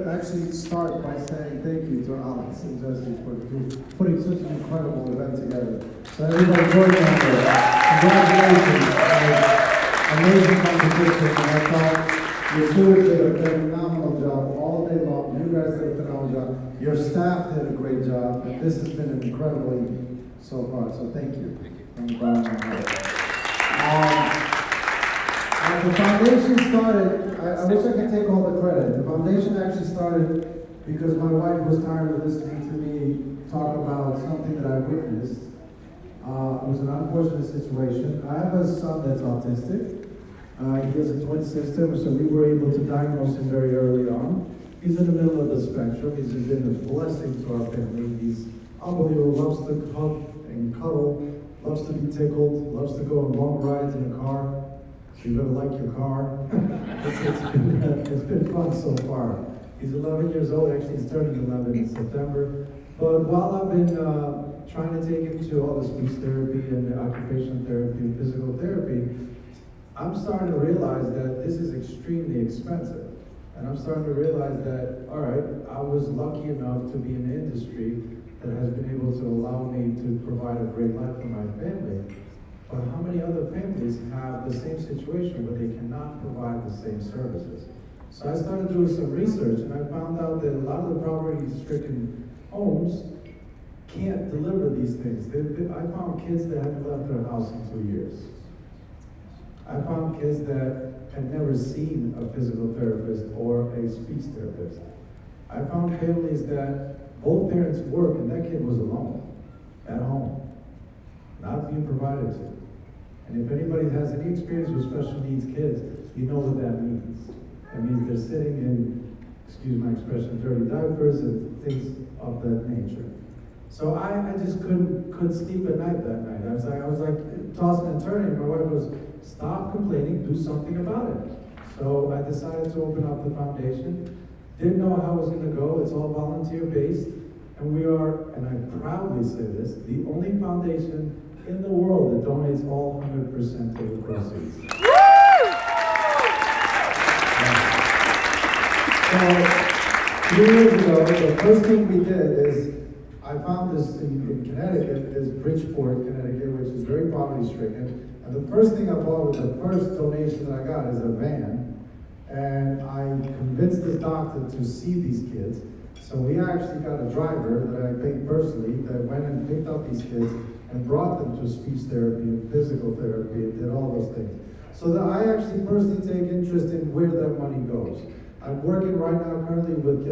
actually start by saying thank you to Alex and Jesse for putting such an incredible event together. So everybody join me on there. Congratulations. Amazing competition. And I thought your students did a phenomenal job all day long. You guys did a phenomenal job. Your staff did a great job. And this has been an incredible evening so far. So thank you. From the bottom of my heart. The foundation started, I wish I could take all the credit. The foundation actually started because my wife was tired of listening to me talk about something that I witnessed. It was an unfortunate situation. I have a son that's autistic. He has a twin sister, so we were able to diagnose him very early on. He's in the middle of the spectrum. He's been a blessing to our family. He's unbelievable, loves to hug and cuddle, loves to be tickled, loves to go on long rides in a car. So you better like your car. It's been fun so far. He's 11 years old, actually he's turning 11 in September. But while I've been trying to take him to all the speech therapy and occupational therapy and physical therapy, I'm starting to realize that this is extremely expensive. And I'm starting to realize that, all right, I was lucky enough to be in an industry that has been able to allow me to provide a great life for my family. But how many other families have the same situation where they cannot provide the same services? So I started doing some research and I found out that a lot of the poverty-stricken homes can't deliver these things. I found kids that haven't left their house in 2 years. I found kids that had never seen a physical therapist or a speech therapist. I found families that both parents work and that kid was alone at home, not being provided to. And if anybody has any experience with special needs kids, you know what that means. That means they're sitting in, excuse my expression, dirty diapers and things of that nature. So I just couldn't sleep at night that night. I was like tossing and turning. My wife was, stop complaining, do something about it. So I decided to open up the foundation. Didn't know how it was gonna go. It's all volunteer based. And we are, and I proudly say this, the only foundation in the world that donates all 100% of the proceeds. So 3 years ago, the first thing we did is, I found this in Connecticut, is Bridgeport, Connecticut, which is very poverty-stricken. And the first thing I bought with the first donation that I got is a van. And I convinced this doctor to see these kids. So we actually got a driver that I paid personally that went and picked up these kids and brought them to speech therapy and physical therapy and did all those things. So that I actually personally take interest in where that money goes. I'm working right now currently with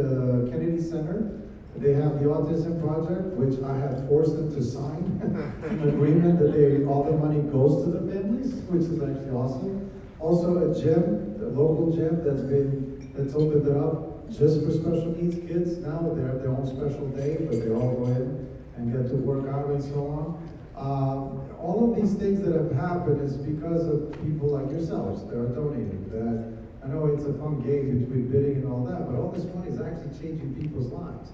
Kennedy Center. They have the Autism Project, which I have forced them to sign an agreement that all the money goes to the families, which is actually awesome. Also a gym, a local gym that's opened it up just for special needs kids. Now they have their own special day, but they all go in and get to work out and so on. All of these things that have happened is because of people like yourselves that are donating. That I know it's a fun game between bidding and all that, but all this money is actually changing people's lives.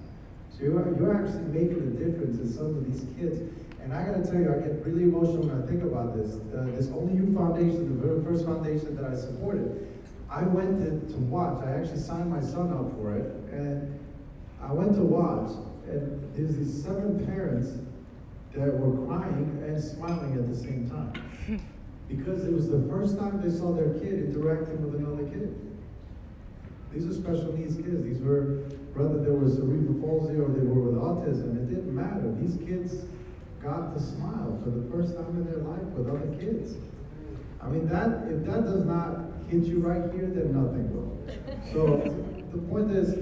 So you're actually making a difference in some of these kids. And I gotta tell you, I get really emotional when I think about this. This Only You Foundation, the very first foundation that I supported, I went to watch. I actually signed my son up for it, and I went to watch, and there's these 7 parents that were crying and smiling at the same time. Because it was the first time they saw their kid interacting with another kid. These are special needs kids. These were, whether there was cerebral palsy or they were with autism, it didn't matter. These kids got to smile for the first time in their life with other kids. I mean, if that does not hit you right here, then nothing will. So the point is,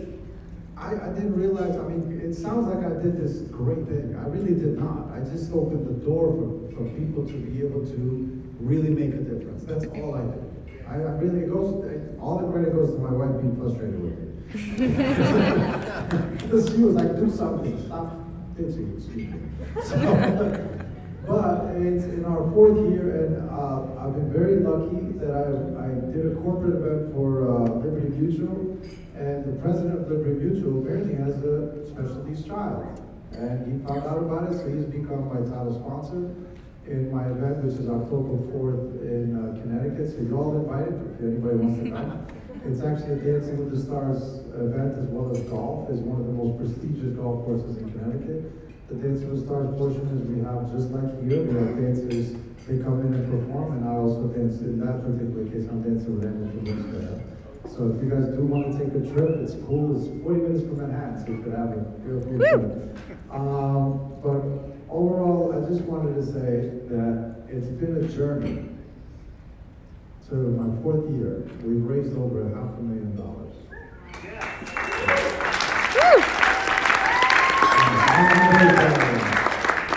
I didn't realize, I mean, it sounds like I did this great thing. I really did not. I just opened the door for people to be able to really make a difference. That's all I did. I really, all the credit goes to my wife being frustrated with me. Because she was like, do something, stop bitching, excuse me. But it's in our 4th year, and I've been very lucky that I did a corporate event for Liberty Mutual, and the president of Liberty Mutual apparently has a special needs child. And he found out about it, so he's become my title sponsor in my event, which is October 4th in Connecticut. So you're all invited if anybody wants to come. It's actually a Dancing with the Stars event, as well as golf, is one of the most prestigious golf courses in Connecticut. The Dance with the Stars portion is we have, just like here, we have dancers, they come in and perform, and I also dance, in that particular case, I'm dancing with NWDC. So if you guys do want to take a trip, it's cool, it's 40 minutes from Manhattan, so you could have a real cool trip. But overall, I just wanted to say that it's been a journey. So my 4th year, we've raised over $500,000.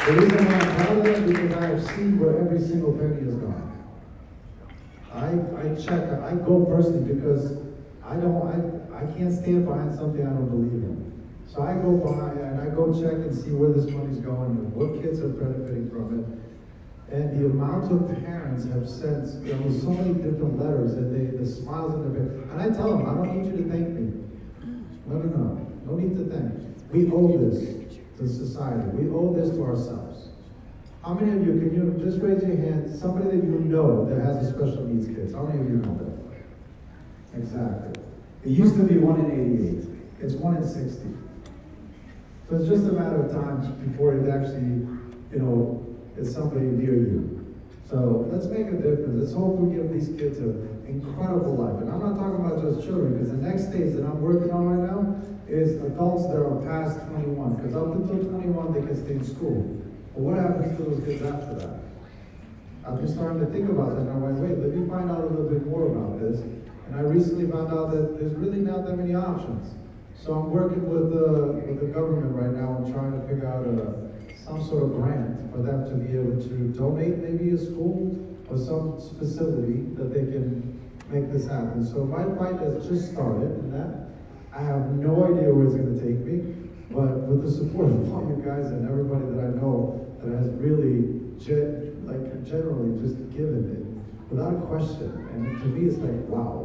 The reason why I'm proud of that is because I have seen where every single penny has gone. I check, I go personally because I can't stand behind something I don't believe in. So I go behind and I go check and see where this money's going and what kids are benefiting from it. And the amount of parents have sent, so many different letters and the smiles on their face. And I tell them, I don't need you to thank me. No need to thank. We owe this to society. We owe this to ourselves. How many of you, can you just raise your hand, somebody that you know that has a special needs kids? How many of you know that? Exactly. It used to be 1 in 88. It's 1 in 60. So it's just a matter of time before it actually, is somebody near you. So let's make a difference. Let's hope we give these kids an incredible life. And I'm not talking about just children, because the next stage that I'm working on right now is adults that are past 21. Because up until 21, they can stay in school. But what happens to those kids after that? I've been starting to think about that, and I'm like, wait, let me find out a little bit more about this. And I recently found out that there's really not that many options. So I'm working with the government right now and trying to figure out some sort of grant for them to be able to donate maybe a school or some facility that they can make this happen. So my fight has just started in that. I have no idea where it's going to take me, but with the support of all you guys and everybody that I know that has really generally just given it without a question. And to me it's like, wow.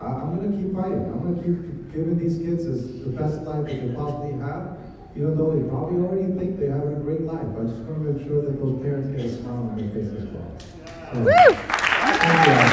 I'm going to keep fighting. I'm going to keep giving these kids the best life they can possibly have, even though they probably already think they're having a great life. I just want to make sure that those parents get a smile on their face as well. Thank you.